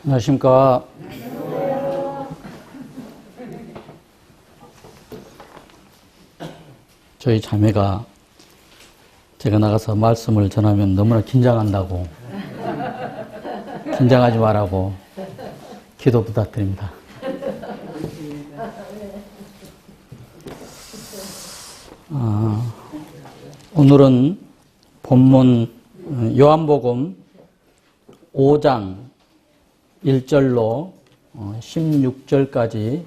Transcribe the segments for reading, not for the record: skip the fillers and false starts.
안녕하십니까. 저희 자매가 제가 나가서 말씀을 전하면 너무나 긴장한다고, 긴장하지 말라고 기도 부탁드립니다. 오늘은 본문 요한복음 5장 1절로 16절까지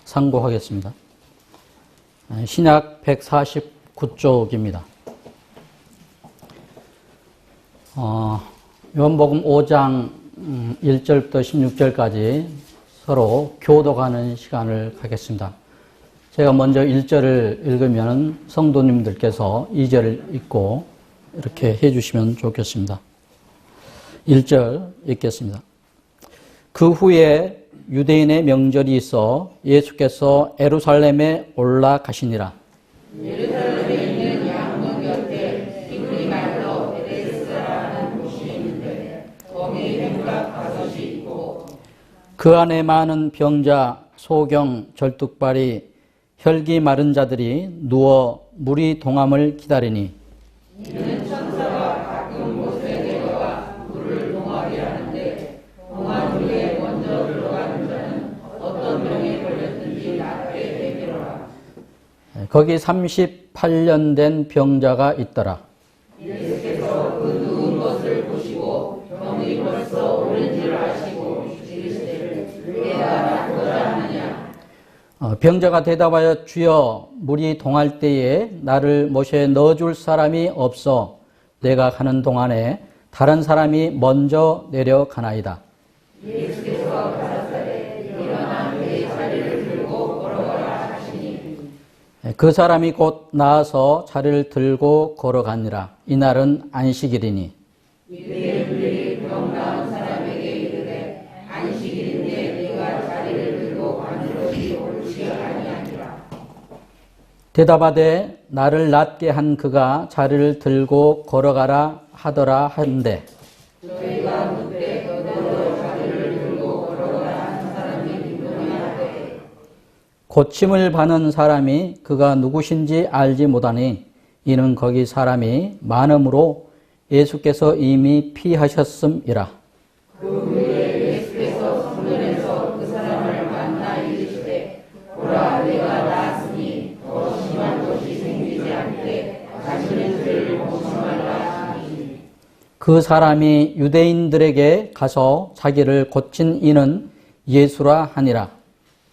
상고하겠습니다. 신약 149쪽입니다. 요한복음 5장 1절부터 16절까지 서로 교독하는 시간을 갖겠습니다. 제가 먼저 1절을 읽으면 성도님들께서 2절을 읽고 이렇게 해주시면 좋겠습니다. 1절 읽겠습니다. 그 후에 유대인의 명절이 있어 예수께서 예루살렘에 올라가시니라. 예루살렘에 있는 양문 곁에 히브리 말로 베데스다라는 곳이 있는데 거기 뱀과 버섯이 있고 그 안에 많은 병자, 소경, 절뚝발이, 혈기 마른 자들이 누워 물이 동함을 기다리니 이는 천사가 가끔 못에 내려와 물을 동하게 하는데 동한 물에 먼저 들어가는 자는 어떤 병에 걸렸든지 낫게 되리라. 거기 38년 된 병자가 있더라. 예수께서 그 누운 것을 보시고 병이 벌써 오른 줄 아시고 이르시되 내가 낫고자 하느냐. 병자가 대답하여 주여 물이 동할 때에 나를 못에 넣어줄 사람이 없어 내가 가는 동안에 다른 사람이 먼저 내려가나이다. 예수께서 가라사대 일어나 내 자리를 들고 걸어가라 하시니 그 사람이 곧 나아서 자리를 들고 걸어가니라. 이날은 안식일이니 유대인들이 병 나은 사람에게 이르되 안식일인데 네가 자리를 들고 가는 것이 옳지 아니하니라. 대답하되 나를 낫게 한 그가 자리를 들고 걸어가라 하더라 한데 저희가 묻되 너도 자리를 들고 걸어가라 한 사람이 누구냐하되 고침을 받는 사람이 그가 누구신지 알지 못하니 이는 거기 사람이 많음으로 예수께서 이미 피하셨음이라. 그 후에 예수께서 성전에서 그 사람을 만나 이르시되 보라 내가 나았으니 더 심한 것이 생기지 않게 자신의 죄를 고침하라 하시니 그 사람이 유대인들에게 가서 자기를 고친 이는 예수라 하니라.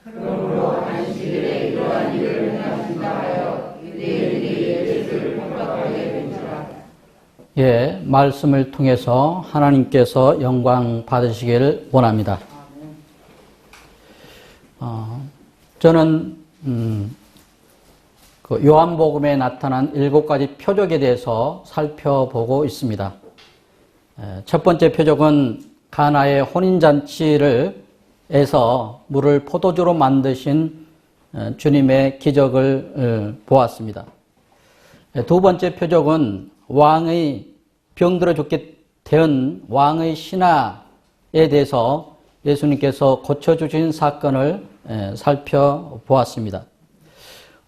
그러므로 안식일에 이러한 일을 행하신다 하여 유대인들이 예수를 핍박하게 된지라. 예, 말씀을 통해서 하나님께서 영광 받으시기를 원합니다. 저는 그 요한복음에 나타난 7가지 표적에 대해서 살펴보고 있습니다. 첫 번째 표적은 가나의 혼인잔치를 에서 물을 포도주로 만드신 주님의 기적을 보았습니다. 두 번째 표적은 왕의 병들어 죽게 된 왕의 신하에 대해서 예수님께서 고쳐주신 사건을 살펴보았습니다.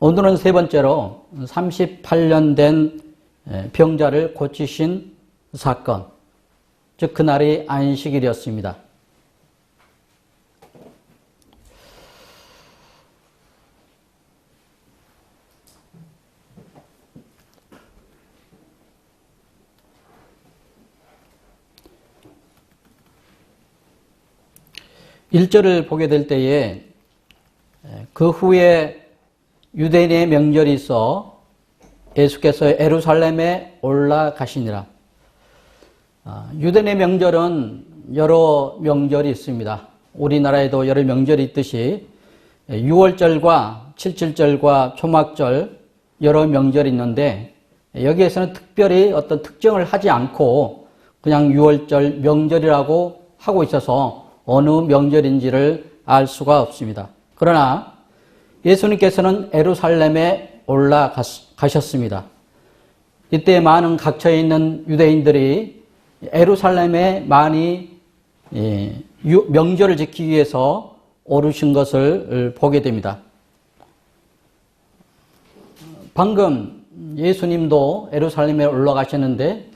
오늘은 세 번째로 38년 된 병자를 고치신 사건, 즉 그날이 안식일이었습니다. 일절을 보게 될 때에 그 후에 유대인의 명절이 있어 예수께서 예루살렘에 올라가시니라. 유대인의 명절은 여러 명절이 있습니다. 우리나라에도 여러 명절이 있듯이 6월절과 77절과 초막절 여러 명절이 있는데 여기에서는 특별히 어떤 특정을 하지 않고 그냥 6월절 명절이라고 하고 있어서 어느 명절인지를 알 수가 없습니다. 그러나 예수님께서는 예루살렘에 올라가셨습니다. 이때 많은 각처에 있는 유대인들이 예루살렘에 많이 명절을 지키기 위해서 오르신 것을 보게 됩니다. 방금 예수님도 예루살렘에 올라가셨는데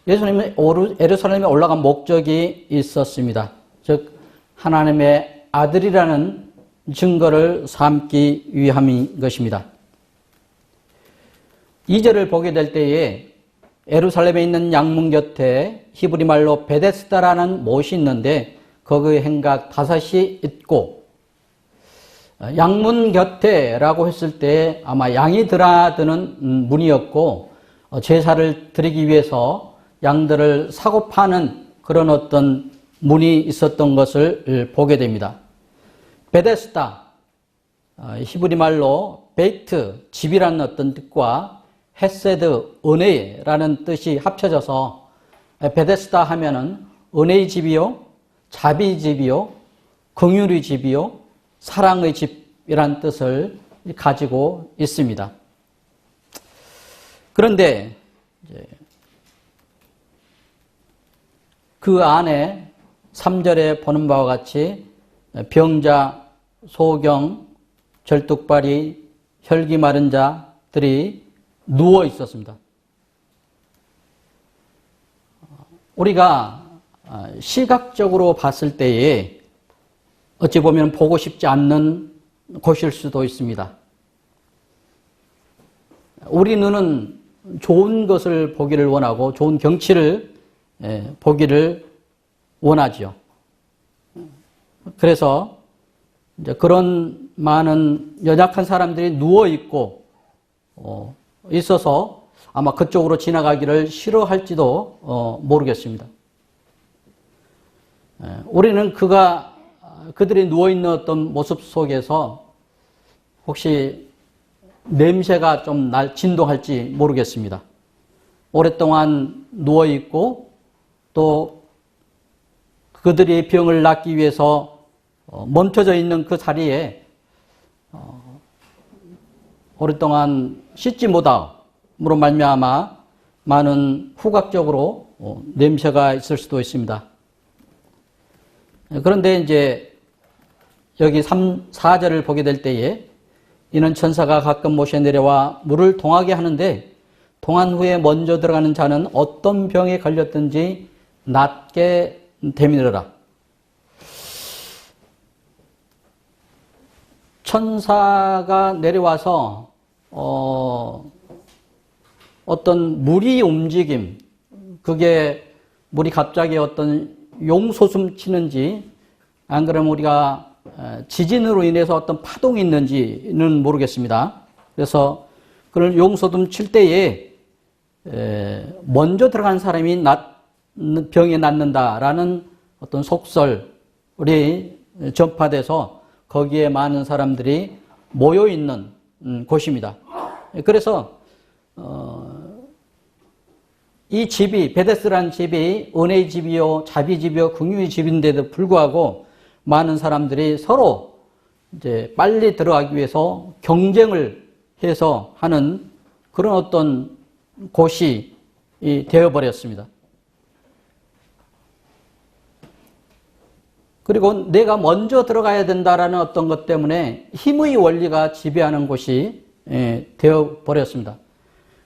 예수님은 예루살렘에 올라간 목적이 있었습니다. 즉 하나님의 아들이라는 증거를 삼기 위함인 것입니다. 2절을 보게 될 때에 예루살렘에 있는 양문 곁에 히브리 말로 베데스다라는 못이 있는데 거기에 행각 5이 있고, 양문 곁에라고 했을 때 아마 양이 드나드는 문이었고 제사를 드리기 위해서 양들을 사고 파는 그런 어떤 문이 있었던 것을 보게 됩니다. 베데스다, 히브리 말로 베이트, 집이라는 어떤 뜻과 헤세드, 은혜라는 뜻이 합쳐져서 베데스다 하면은 은혜의 집이요, 자비의 집이요, 긍휼의 집이요, 사랑의 집이라는 뜻을 가지고 있습니다. 그런데 그 안에 3절에 보는 바와 같이 병자, 소경, 절뚝발이, 혈기 마른 자들이 누워 있었습니다. 우리가 시각적으로 봤을 때에 어찌 보면 보고 싶지 않는 곳일 수도 있습니다. 우리 눈은 좋은 것을 보기를 원하고 좋은 경치를 보기를 원하지요. 그래서 이제 그런 많은 연약한 사람들이 누워 있고 있어서 아마 그쪽으로 지나가기를 싫어할지도 모르겠습니다. 우리는 그들이 누워있는 어떤 모습 속에서 혹시 냄새가 좀 진동할지 모르겠습니다. 오랫동안 누워있고 또 그들이 병을 낫기 위해서 멈춰져 있는 그 자리에 오랫동안 씻지 못함으로 말미암아 많은 후각적으로 냄새가 있을 수도 있습니다. 그런데 이제 여기 4절을 보게 될 때에 이는 천사가 가끔 모셔 내려와 물을 동하게 하는데 동한 후에 먼저 들어가는 자는 어떤 병에 걸렸든지 낫게 되밀어라. 천사가 내려와서 어떤 물이 움직임, 그게 물이 갑자기 어떤 용솟음 치는지 안 그러면 우리가 지진으로 인해서 어떤 파동이 있는지는 모르겠습니다. 그래서 그런 용솟음 칠 때에 먼저 들어간 사람이 병에 낫는다라는 어떤 속설이 전파돼서 거기에 많은 사람들이 모여 있는 곳입니다. 그래서 이 집이 베데스라는 집이 은혜의 집이요, 자비 집이요, 긍휼의 집인데도 불구하고 많은 사람들이 서로 이제 빨리 들어가기 위해서 경쟁을 해서 하는 그런 어떤 곳이 되어버렸습니다. 그리고 내가 먼저 들어가야 된다라는 어떤 것 때문에 힘의 원리가 지배하는 곳이 되어버렸습니다.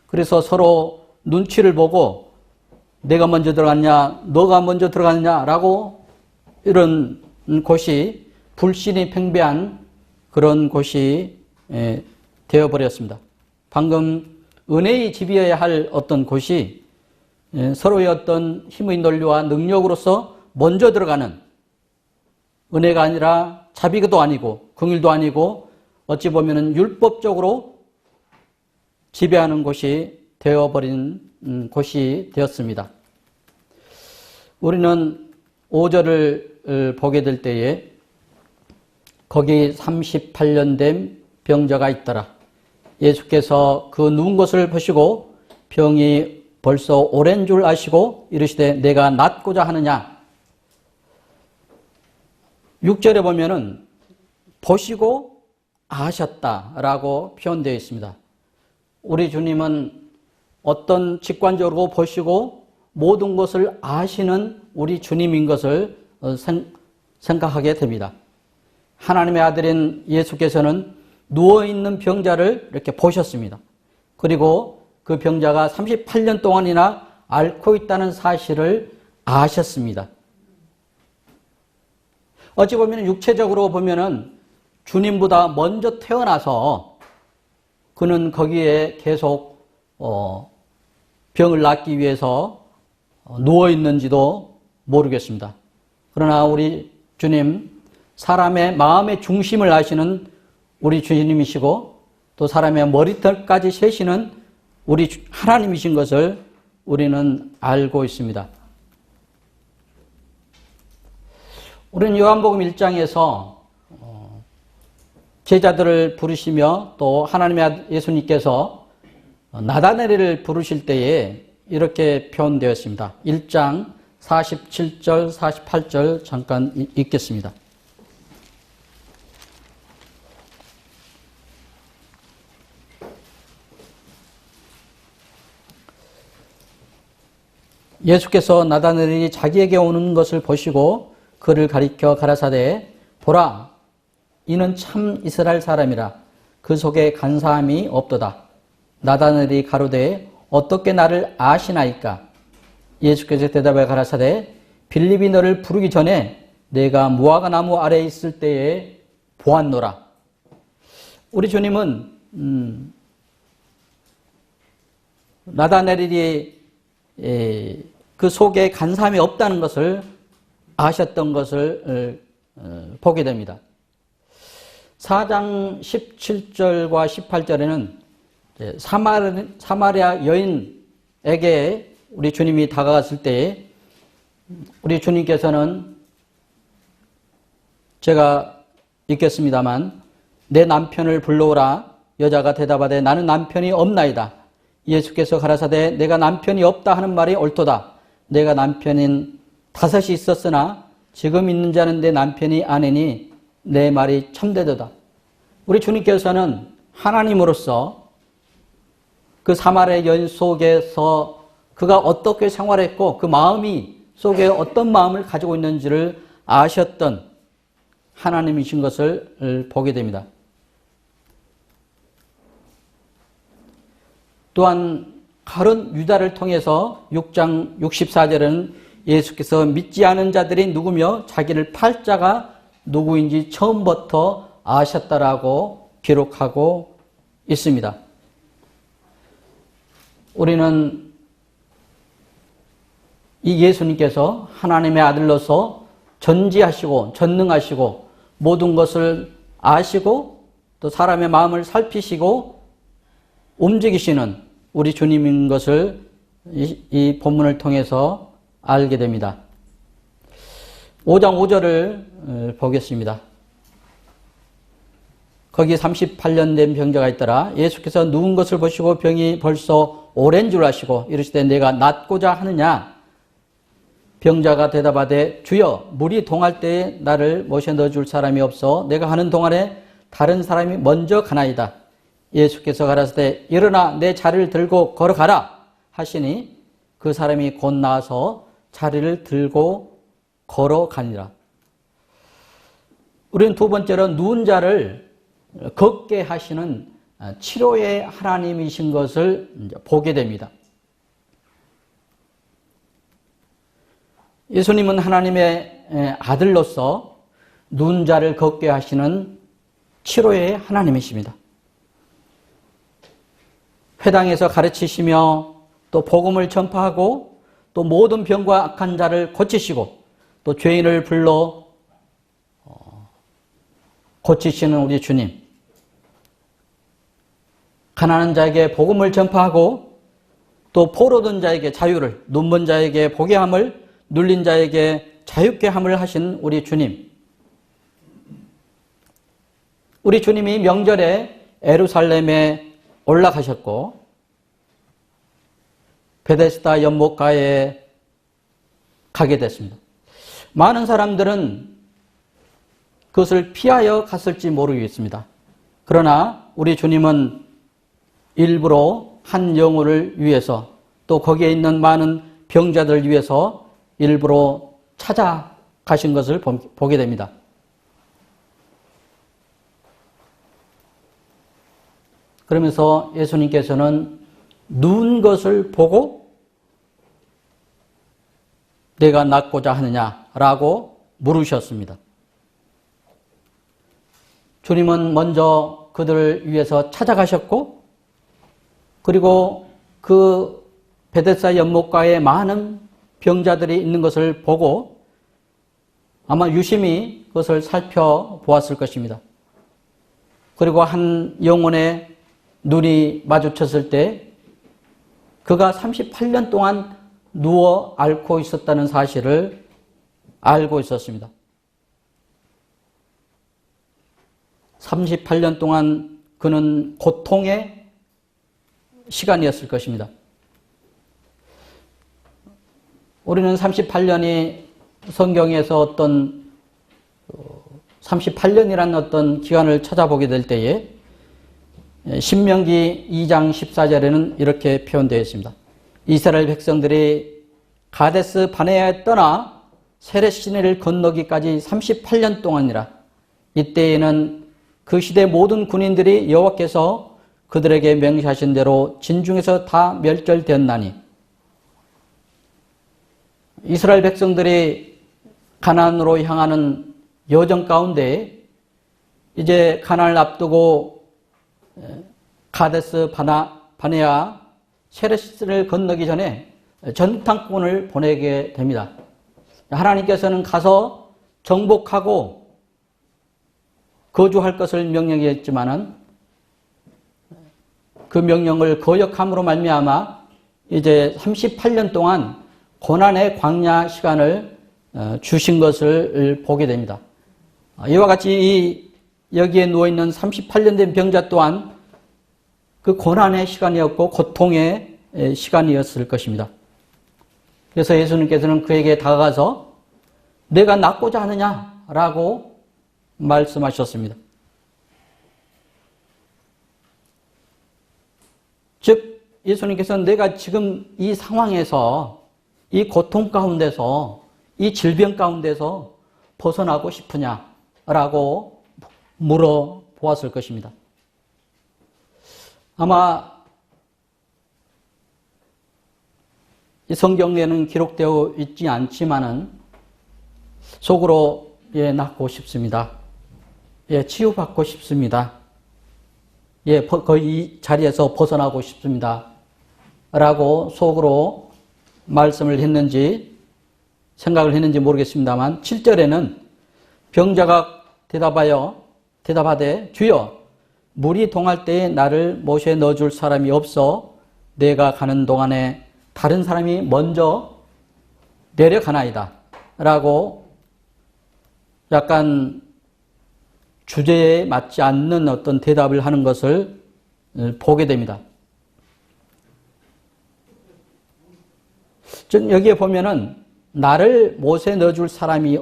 그래서 서로 눈치를 보고 내가 먼저 들어갔냐, 너가 먼저 들어갔냐라고 이런 곳이 불신이 팽배한 그런 곳이 되어버렸습니다. 방금 은혜의 집이어야 할 어떤 곳이 서로의 어떤 힘의 논리와 능력으로서 먼저 들어가는 은혜가 아니라 자비도 아니고 긍휼도 아니고 어찌 보면 율법적으로 지배하는 곳이 되어버린 곳이 되었습니다. 우리는 5절을 보게 될 때에 거기 38년 된 병자가 있더라. 예수께서 그 누운 것을 보시고 병이 벌써 오랜 줄 아시고 이르시되 내가 낫고자 하느냐. 6절에 보면은 보시고 아셨다라고 표현되어 있습니다. 우리 주님은 어떤 직관적으로 보시고 모든 것을 아시는 우리 주님인 것을 생각하게 됩니다. 하나님의 아들인 예수께서는 누워있는 병자를 이렇게 보셨습니다. 그리고 그 병자가 38년 동안이나 앓고 있다는 사실을 아셨습니다. 어찌 보면 육체적으로 보면은 주님보다 먼저 태어나서 그는 거기에 계속 병을 낫기 위해서 누워있는지도 모르겠습니다. 그러나 우리 주님, 사람의 마음의 중심을 아시는 우리 주님이시고 또 사람의 머리털까지 세시는 우리 하나님이신 것을 우리는 알고 있습니다. 우리는 요한복음 1장에서 제자들을 부르시며 또 하나님의 예수님께서 나다나엘을 부르실 때에 이렇게 표현되었습니다. 1장 47절, 48절 잠깐 읽겠습니다. 예수께서 나다나엘이 자기에게 오는 것을 보시고 그를 가리켜 가라사대 보라 이는 참 이스라엘 사람이라 그 속에 간사함이 없도다. 나다나엘이 가로되 어떻게 나를 아시나이까? 예수께서 대답하여 가라사대 빌립이 너를 부르기 전에 내가 무화과 나무 아래에 있을 때에 보았노라. 우리 주님은 나다나엘이 그 속에 간사함이 없다는 것을 아셨던 것을 보게 됩니다. 4장 17절과 18절에는 사마리아 여인에게 우리 주님이 다가갔을 때에 우리 주님께서는 제가 읽겠습니다만 내 남편을 불러오라. 여자가 대답하되 나는 남편이 없나이다. 예수께서 가라사대 내가 남편이 없다 하는 말이 옳도다. 내가 남편인 5이 있었으나 지금 있는 자는 내 남편이 아니니 내 말이 참되도다. 우리 주님께서는 하나님으로서 그 사마리아 여인 속에서 그가 어떻게 생활했고 그 마음이 속에 어떤 마음을 가지고 있는지를 아셨던 하나님이신 것을 보게 됩니다. 또한 가룟 유다를 통해서 6장 64절에는 예수께서 믿지 않은 자들이 누구며 자기를 팔 자가 누구인지 처음부터 아셨다라고 기록하고 있습니다. 우리는 이 예수님께서 하나님의 아들로서 전지하시고 전능하시고 모든 것을 아시고 또 사람의 마음을 살피시고 움직이시는 우리 주님인 것을 이 본문을 통해서 알게 됩니다. 5장 5절을 보겠습니다. 거기 38년 된 병자가 있더라. 예수께서 누운 것을 보시고 병이 벌써 오랜 줄 아시고 이르시되 내가 낫고자 하느냐? 병자가 대답하되 주여 물이 동할 때에 나를 모셔 넣어줄 사람이 없어 내가 하는 동안에 다른 사람이 먼저 가나이다. 예수께서 가라사대 일어나 내 자리를 들고 걸어가라 하시니 그 사람이 곧 나와서 자리를 들고 걸어가니라. 우리는 두 번째로 누운 자를 걷게 하시는 치료의 하나님이신 것을 보게 됩니다. 예수님은 하나님의 아들로서 누운 자를 걷게 하시는 치료의 하나님이십니다. 회당에서 가르치시며 또 복음을 전파하고 또 모든 병과 악한 자를 고치시고 또 죄인을 불러 고치시는 우리 주님. 가난한 자에게 복음을 전파하고 또 포로된 자에게 자유를, 눈먼 자에게 보게 함을, 눌린 자에게 자유케 함을 하신 우리 주님. 우리 주님이 명절에 예루살렘에 올라가셨고 베데스다 연못가에 가게 됐습니다. 많은 사람들은 그것을 피하여 갔을지 모르겠습니다. 그러나 우리 주님은 일부러 한 영혼을 위해서 또 거기에 있는 많은 병자들을 위해서 일부러 찾아가신 것을 보게 됩니다. 그러면서 예수님께서는 누운 것을 보고 내가 낫고자 하느냐라고 물으셨습니다. 주님은 먼저 그들을 위해서 찾아가셨고, 그리고 그 베데스다 연못가에 많은 병자들이 있는 것을 보고 아마 유심히 그것을 살펴보았을 것입니다. 그리고 한 영혼의 눈이 마주쳤을 때 그가 38년 동안 누워 앓고 있었다는 사실을 알고 있었습니다. 38년 동안 그는 고통의 시간이었을 것입니다. 우리는 38년이 성경에서 어떤 38년이라는 어떤 기간을 찾아보게 될 때에 신명기 2장 14절에는 이렇게 표현되어 있습니다. 이스라엘 백성들이 가데스 바네아에 떠나 세렛 시내를 건너기까지 38년 동안이라. 이때에는 그 시대 모든 군인들이 여호와께서 그들에게 명시하신 대로 진중에서 다 멸절되었나니. 이스라엘 백성들이 가나안으로 향하는 여정 가운데 이제 가나안을 앞두고 가데스 바네아 세렛을 건너기 전에 전탕꾼을 보내게 됩니다. 하나님께서는 가서 정복하고 거주할 것을 명령했지만은 그 명령을 거역함으로 말미암아 이제 38년 동안 고난의 광야 시간을 주신 것을 보게 됩니다. 이와 같이 여기에 누워있는 38년 된 병자 또한 그 고난의 시간이었고 고통의 시간이었을 것입니다. 그래서 예수님께서는 그에게 다가가서 내가 낫고자 하느냐라고 말씀하셨습니다. 즉 예수님께서는 내가 지금 이 상황에서 이 고통 가운데서 이 질병 가운데서 벗어나고 싶으냐라고 물어보았을 것입니다. 아마 이 성경에는 기록되어 있지 않지만은 속으로 낫고 싶습니다. 치유받고 싶습니다. 거의 이 자리에서 벗어나고 싶습니다. 라고 속으로 말씀을 했는지 생각을 했는지 모르겠습니다만 7절에는 병자가 대답하되 주여 물이 동할 때에 나를 못에 넣어줄 사람이 없어 내가 가는 동안에 다른 사람이 먼저 내려가나이다 라고 약간 주제에 맞지 않는 어떤 대답을 하는 것을 보게 됩니다. 즉 여기에 보면은 나를 못에 넣어줄 사람이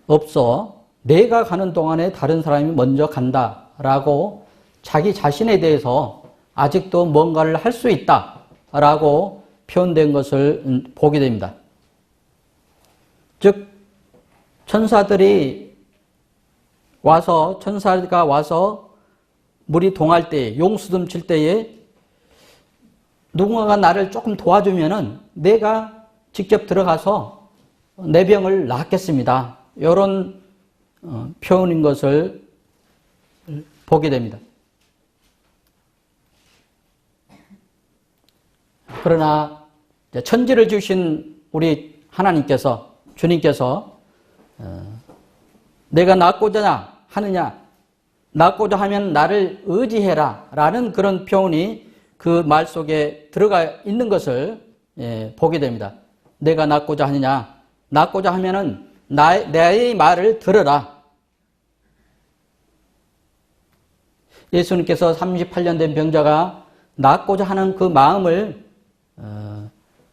없어 내가 가는 동안에 다른 사람이 먼저 간다라고 자기 자신에 대해서 아직도 뭔가를 할 수 있다라고 표현된 것을 보게 됩니다. 즉 천사가 와서 물이 동할 때, 용수듬 칠 때에 누군가가 나를 조금 도와주면은 내가 직접 들어가서 내 병을 낫겠습니다. 이런 표현인 것을 보게 됩니다. 그러나 천지를 주신 우리 하나님께서, 주님께서 내가 낫고자 하느냐, 낫고자 하면 나를 의지해라 라는 그런 표현이 그 말 속에 들어가 있는 것을 보게 됩니다. 내가 낫고자 하느냐, 낫고자 하면은 나의 말을 들어라. 예수님께서 38년 된 병자가 낫고자 하는 그 마음을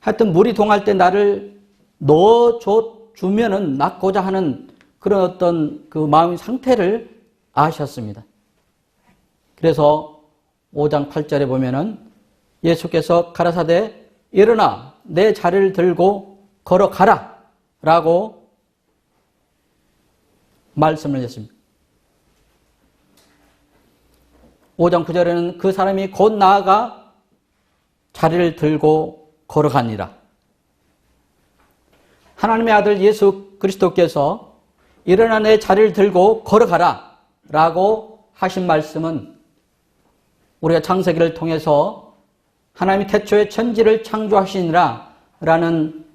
하여튼 물이 동할 때 나를 넣어주면은 낫고자 하는 그런 어떤 그 마음의 상태를 아셨습니다. 그래서 5장 8절에 보면은 예수께서 가라사대 일어나 내 자리를 들고 걸어가라 라고 말씀을 했습니다. 5장 9절에는 그 사람이 곧 나아가 자리를 들고 걸어가니라. 하나님의 아들 예수 그리스도께서 일어나 내 자리를 들고 걸어가라 라고 하신 말씀은 우리가 창세기를 통해서 하나님이 태초에 천지를 창조하시니라 라는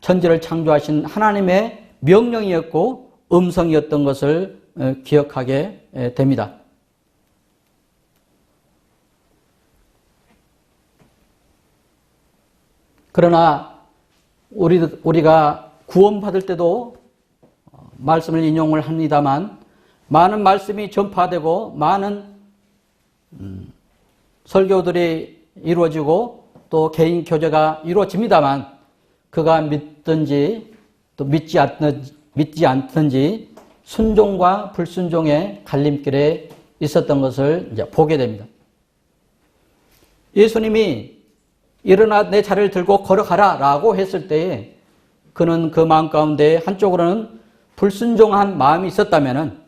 천지를 창조하신 하나님의 명령이었고 음성이었던 것을 기억하게 됩니다. 그러나 우리가 구원받을 때도 말씀을 인용을 합니다만 많은 말씀이 전파되고 많은 설교들이 이루어지고 또 개인 교제가 이루어집니다만 그가 믿든지 또 믿지 않든지 순종과 불순종의 갈림길에 있었던 것을 이제 보게 됩니다. 예수님이 일어나 내 자리를 들고 걸어가라 라고 했을 때에 그는 그 마음 가운데 한쪽으로는 불순종한 마음이 있었다면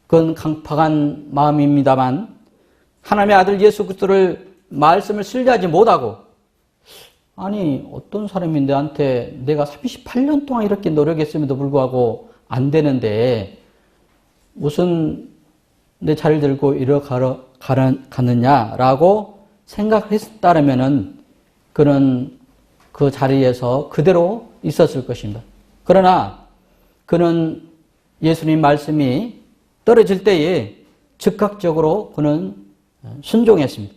그건 강팍한 마음입니다만 하나님의 아들 예수 그리스도를 말씀을 신뢰하지 못하고 아니 어떤 사람이 나한테 내가 38년 동안 이렇게 노력했음에도 불구하고 안 되는데 무슨 내 자리를 들고 가느냐라고 생각했다면은 그는 그 자리에서 그대로 있었을 것입니다. 그러나 그는 예수님 말씀이 떨어질 때에 즉각적으로 그는 순종했습니다.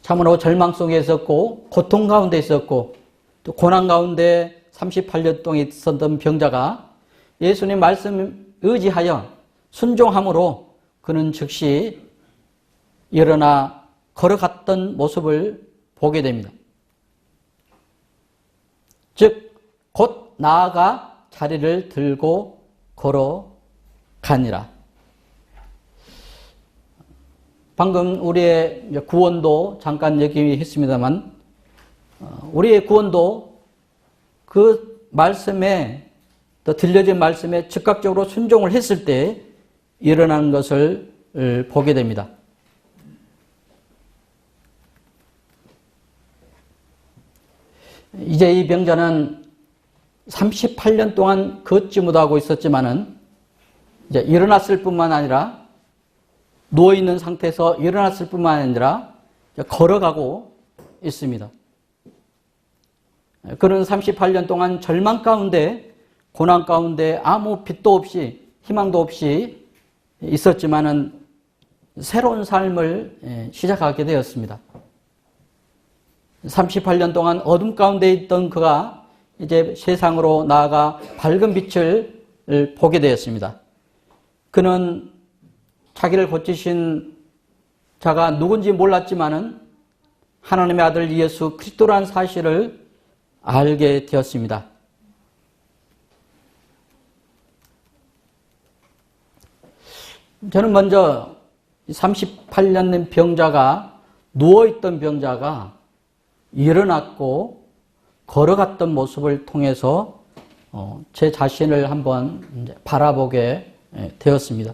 참으로 절망 속에 있었고 고통 가운데 있었고 또 고난 가운데 38년 동안 있었던 병자가 예수님 말씀 의지하여 순종함으로 그는 즉시 일어나 걸어갔던 모습을 보게 됩니다. 즉 곧 나아가 자리를 들고 걸어가니라. 방금 우리의 구원도 잠깐 얘기했습니다만 우리의 구원도 그 말씀에 또 들려진 말씀에 즉각적으로 순종을 했을 때 일어나는 것을 보게 됩니다. 이제 이 병자는 38년 동안 걷지 못하고 있었지만은 이제 일어났을 뿐만 아니라 누워있는 상태에서 일어났을 뿐만 아니라 걸어가고 있습니다. 그는 38년 동안 절망 가운데 고난 가운데 아무 빛도 없이 희망도 없이 있었지만은 새로운 삶을 시작하게 되었습니다. 38년 동안 어둠 가운데 있던 그가 이제 세상으로 나아가 밝은 빛을 보게 되었습니다. 그는 자기를 고치신 자가 누군지 몰랐지만은 하나님의 아들 예수 그리스도라는 사실을 알게 되었습니다. 저는 먼저 38년 된 병자가 누워있던 병자가 일어났고 걸어갔던 모습을 통해서 제 자신을 한번 바라보게 되었습니다.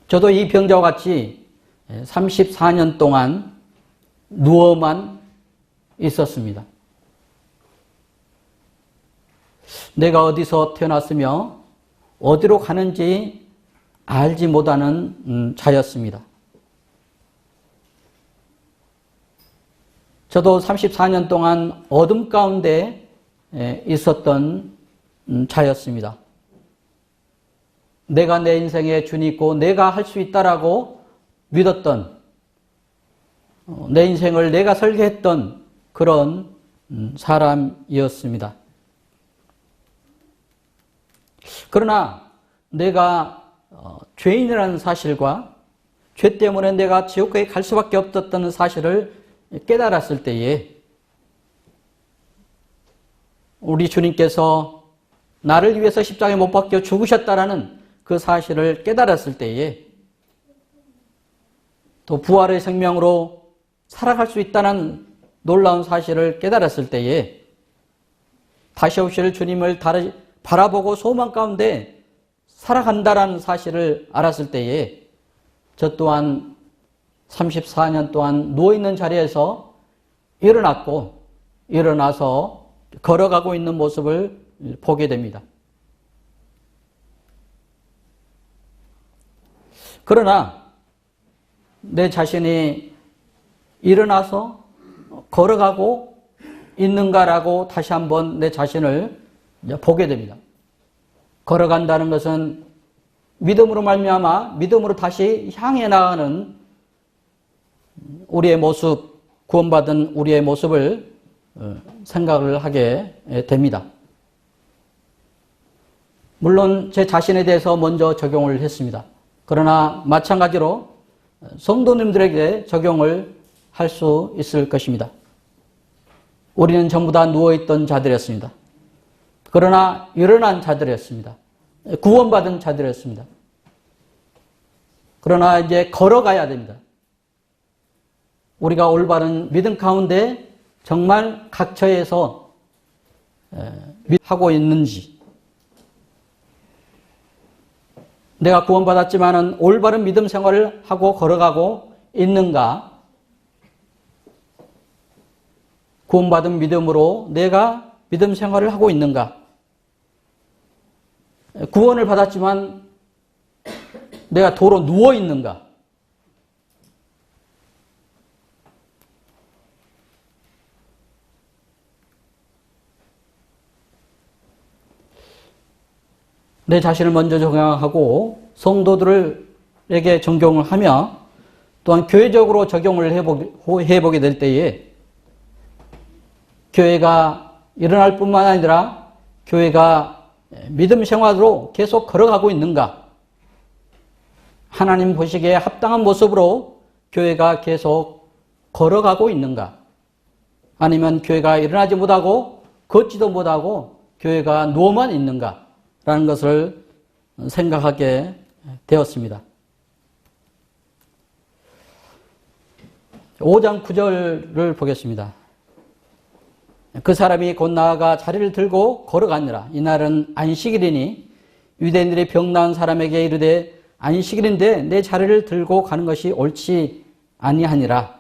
저도 이 병자와 같이 34년 동안 누워만 있었습니다. 내가 어디서 태어났으며 어디로 가는지 알지 못하는 자였습니다. 저도 34년 동안 어둠 가운데 있었던 자였습니다. 내가 내 인생에 주님 있고 내가 할 수 있다라고 믿었던 내 인생을 내가 설계했던 그런 사람이었습니다. 그러나 내가 죄인이라는 사실과 죄 때문에 내가 지옥에 갈 수밖에 없었다는 사실을 깨달았을 때에 우리 주님께서 나를 위해서 십자가에 못 박혀 죽으셨다라는 그 사실을 깨달았을 때에 또 부활의 생명으로 살아갈 수 있다는 놀라운 사실을 깨달았을 때에 다시 오실 주님을 바라보고 소망 가운데 살아간다라는 사실을 알았을 때에 저 또한 34년 동안 누워있는 자리에서 일어나서 걸어가고 있는 모습을 보게 됩니다. 그러나 내 자신이 일어나서 걸어가고 있는가라고 다시 한번 내 자신을 보게 됩니다. 걸어간다는 것은 믿음으로 말미암아 믿음으로 다시 향해 나가는 우리의 모습, 구원받은 우리의 모습을 생각을 하게 됩니다. 물론 제 자신에 대해서 먼저 적용을 했습니다. 그러나 마찬가지로 성도님들에게 적용을 할 수 있을 것입니다. 우리는 전부 다 누워있던 자들이었습니다. 그러나 일어난 자들이었습니다. 구원받은 자들이었습니다. 그러나 이제 걸어가야 됩니다. 우리가 올바른 믿음 가운데 정말 각처에서 하고 있는지, 내가 구원받았지만은 올바른 믿음 생활을 하고 걸어가고 있는가? 구원받은 믿음으로 내가 믿음 생활을 하고 있는가? 구원을 받았지만 내가 도로 누워 있는가? 내 자신을 먼저 적용하고 성도들에게 적용을 하며 또한 교회적으로 적용을 해보게 될 때에 교회가 일어날 뿐만 아니라 교회가 믿음 생활로 계속 걸어가고 있는가? 하나님 보시기에 합당한 모습으로 교회가 계속 걸어가고 있는가? 아니면 교회가 일어나지 못하고 걷지도 못하고 교회가 누워만 있는가? 라는 것을 생각하게 되었습니다. 5장 9절을 보겠습니다. 그 사람이 곧 나아가 자리를 들고 걸어가니라. 이날은 안식일이니 유대인들이 병 나은 사람에게 이르되 안식일인데 내 자리를 들고 가는 것이 옳지 아니하니라.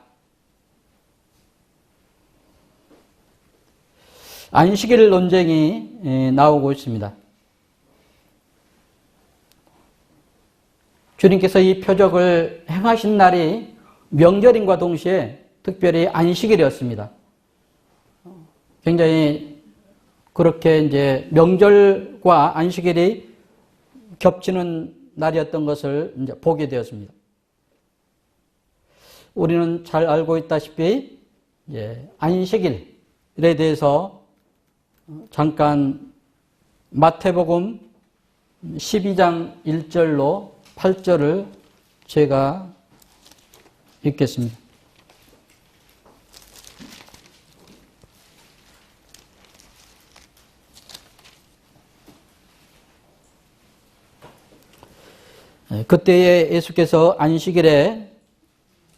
안식일 논쟁이 나오고 있습니다. 주님께서 이 표적을 행하신 날이 명절인과 동시에 특별히 안식일이었습니다. 굉장히 그렇게 이제 명절과 안식일이 겹치는 날이었던 것을 이제 보게 되었습니다. 우리는 잘 알고 있다시피 안식일에 대해서 잠깐 마태복음 12장 1절로 8절을 제가 읽겠습니다. 그때에 예수께서 안식일에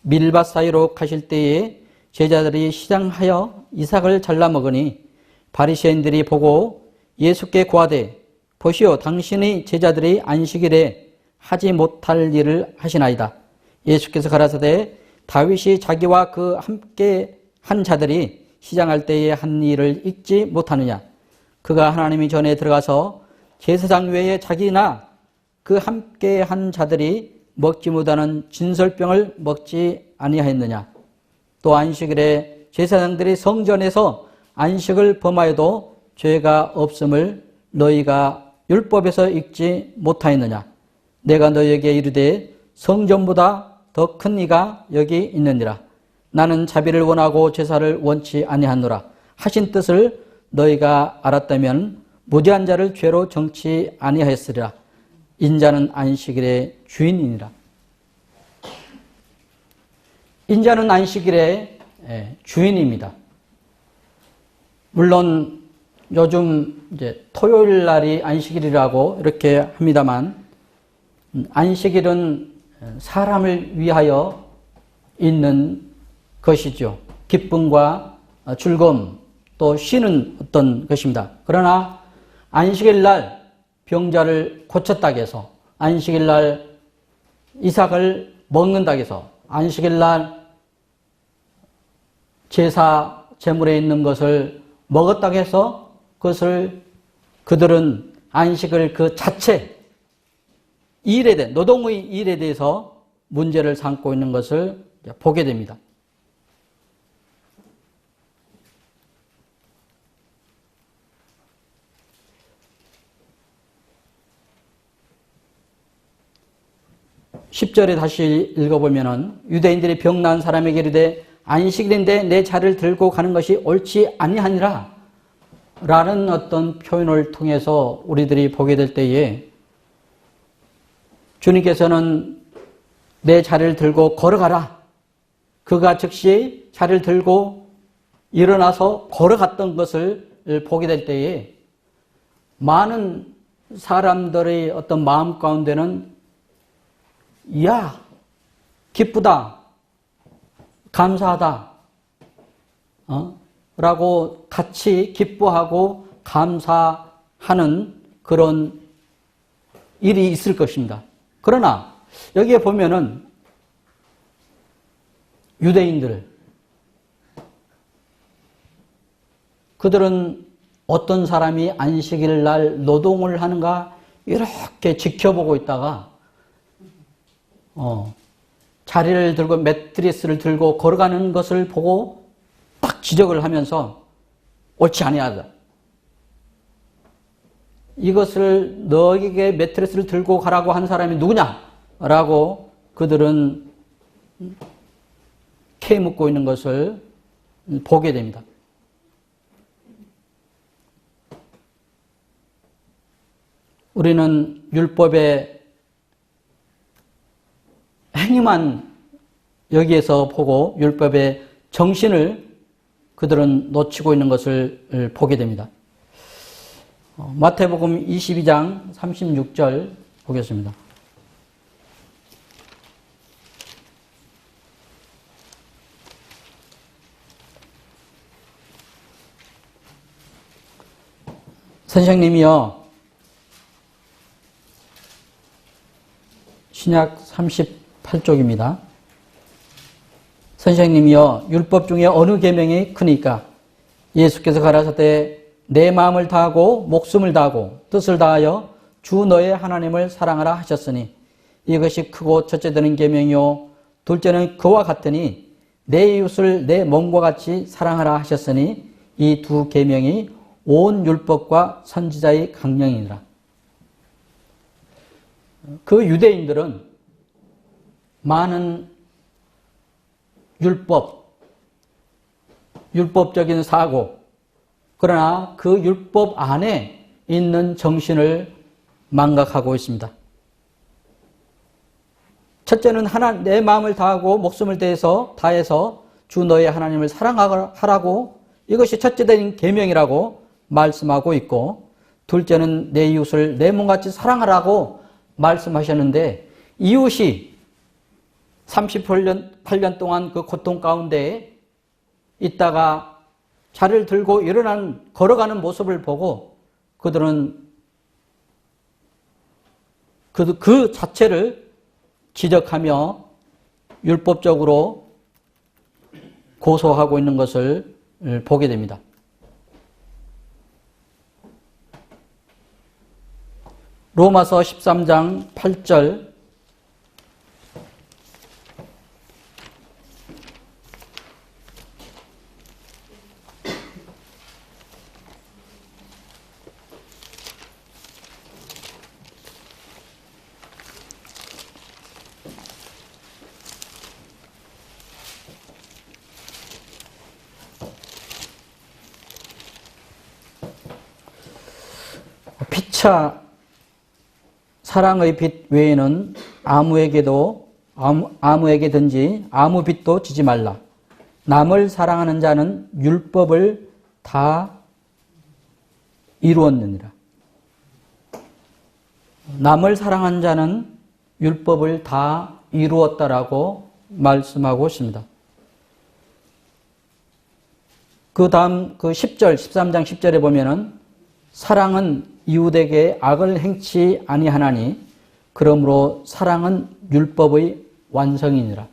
밀밭 사이로 가실 때에 제자들이 시장하여 이삭을 잘라 먹으니 바리새인들이 보고 예수께 고하되 보시오 당신의 제자들이 안식일에 하지 못할 일을 하시나이다. 예수께서 가라사대 다윗이 자기와 그 함께 한 자들이 시장할 때에 한 일을 잊지 못하느냐. 그가 하나님이 전에 들어가서 제사장 외에 자기나 그 함께 한 자들이 먹지 못하는 진설병을 먹지 아니하였느냐. 또 안식일에 제사장들이 성전에서 안식을 범하여도 죄가 없음을 너희가 율법에서 읽지 못하였느냐. 내가 너희에게 이르되 성전보다 더 큰 이가 여기 있느니라. 나는 자비를 원하고 제사를 원치 아니하노라. 하신 뜻을 너희가 알았다면 무죄한 자를 죄로 정치 아니하였으리라. 인자는 안식일의 주인이니라. 인자는 안식일의 주인입니다. 물론 요즘 이제 토요일 날이 안식일이라고 이렇게 합니다만 안식일은 사람을 위하여 있는 것이죠. 기쁨과 즐거움, 또 쉬는 어떤 것입니다. 그러나 안식일 날 병자를 고쳤다고 해서, 안식일 날 이삭을 먹는다고 해서, 안식일 날 제사 제물에 있는 것을 먹었다고 해서 그것을 그들은 안식을 그 자체 일에 대해, 노동의 일에 대해서 문제를 삼고 있는 것을 보게 됩니다. (10절에) 다시 읽어보면은 유대인들이 병 나은 사람에게 이르되 안식일인데 내 자를 들고 가는 것이 옳지 아니하니라 라는 어떤 표현을 통해서 우리들이 보게 될 때에 주님께서는 내 자를 들고 걸어가라. 그가 즉시 자를 들고 일어나서 걸어갔던 것을 보게 될 때에 많은 사람들의 어떤 마음 가운데는 이야, 기쁘다, 감사하다, 라고 같이 기뻐하고 감사하는 그런 일이 있을 것입니다. 그러나 여기에 보면은 유대인들, 그들은 어떤 사람이 안식일 날 노동을 하는가 이렇게 지켜보고 있다가 자리를 들고 매트리스를 들고 걸어가는 것을 보고 딱 지적을 하면서 옳지 아니하다. 이것을 너에게 매트리스를 들고 가라고 한 사람이 누구냐라고 그들은 캐묻고 있는 것을 보게 됩니다. 우리는 율법의 행위만 여기에서 보고 율법의 정신을 그들은 놓치고 있는 것을 보게 됩니다. 마태복음 22장 36절 보겠습니다. 선생님이요, 신약 38쪽입니다. 선생님이여, 율법 중에 어느 계명이 크니까? 예수께서 가라사대 내 마음을 다하고 목숨을 다하고 뜻을 다하여 주 너의 하나님을 사랑하라 하셨으니 이것이 크고 첫째 되는 계명이요 둘째는 그와 같으니 내 이웃을 내 몸과 같이 사랑하라 하셨으니 이 두 계명이 온 율법과 선지자의 강령이니라. 그 유대인들은 많은 율법적인 사고, 그러나 그 율법 안에 있는 정신을 망각하고 있습니다. 첫째는 내 마음을 다하고 목숨을 다해서 주 너의 하나님을 사랑하라고, 이것이 첫째 된 계명이라고 말씀하고 있고, 둘째는 내 이웃을 내 몸같이 사랑하라고 말씀하셨는데, 이웃이 38년 동안 그 고통 가운데 있다가 자리를 들고 걸어가는 모습을 보고 그들은 그 자체를 지적하며 율법적으로 고소하고 있는 것을 보게 됩니다. 로마서 13장 8절 피차 사랑의 빛 외에는 아무에게든지 아무 빛도 지지 말라. 남을 사랑하는 자는 율법을 다 이루었느니라. 남을 사랑하는 자는 율법을 다 이루었다라고 말씀하고 있습니다. 그 다음 그 10절, 13장 10절에 보면은 사랑은 이웃에게 악을 행치 아니하나니 그러므로 사랑은 율법의 완성이니라.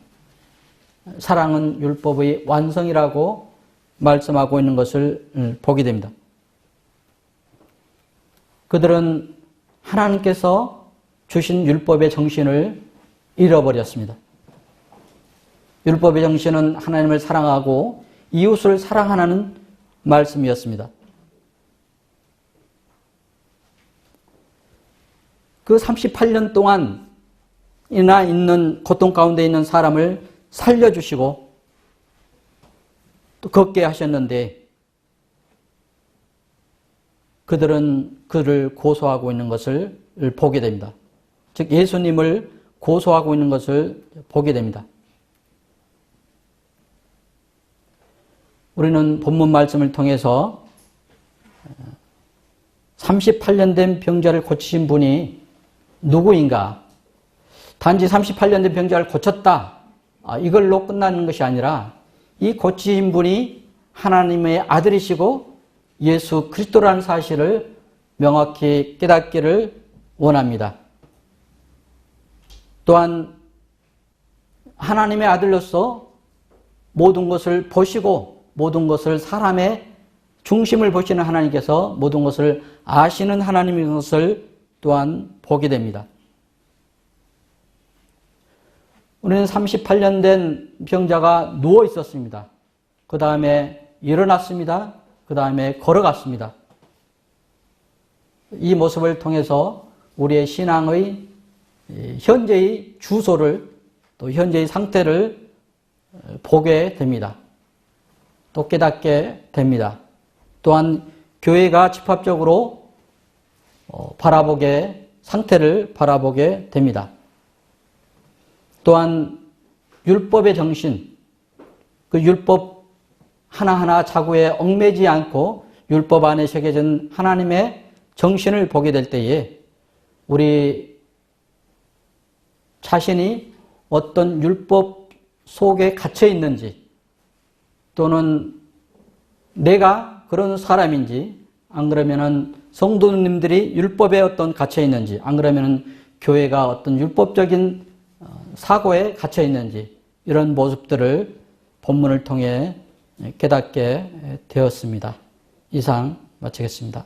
사랑은 율법의 완성이라고 말씀하고 있는 것을 보게 됩니다. 그들은 하나님께서 주신 율법의 정신을 잃어버렸습니다. 율법의 정신은 하나님을 사랑하고 이웃을 사랑하는 말씀이었습니다. 그 38년 동안이나 있는 고통 가운데 있는 사람을 살려주시고 또 걷게 하셨는데 그들은 그를 고소하고 있는 것을 보게 됩니다. 즉 예수님을 고소하고 있는 것을 보게 됩니다. 우리는 본문 말씀을 통해서 38년 된 병자를 고치신 분이 누구인가? 단지 38년 된 병자를 고쳤다. 이걸로 끝나는 것이 아니라 이 고치신 분이 하나님의 아들이시고 예수 그리스도라는 사실을 명확히 깨닫기를 원합니다. 또한 하나님의 아들로서 모든 것을 보시고 모든 것을 사람의 중심을 보시는 하나님께서 모든 것을 아시는 하나님인 것을 또한 보게 됩니다. 우리는 38년 된 병자가 누워 있었습니다. 그 다음에 일어났습니다. 그 다음에 걸어갔습니다. 이 모습을 통해서 우리의 신앙의 현재의 주소를 또 현재의 상태를 보게 됩니다. 또 깨닫게 됩니다. 또한 교회가 집합적으로 상태를 바라보게 됩니다. 또한 율법의 정신, 그 율법 하나하나 자구에 얽매지 않고 율법 안에 새겨진 하나님의 정신을 보게 될 때에 우리 자신이 어떤 율법 속에 갇혀 있는지 또는 내가 그런 사람인지 안 그러면은 성도님들이 율법에 어떤 갇혀 있는지 안 그러면은 교회가 어떤 율법적인 사고에 갇혀 있는지 이런 모습들을 본문을 통해 깨닫게 되었습니다. 이상 마치겠습니다.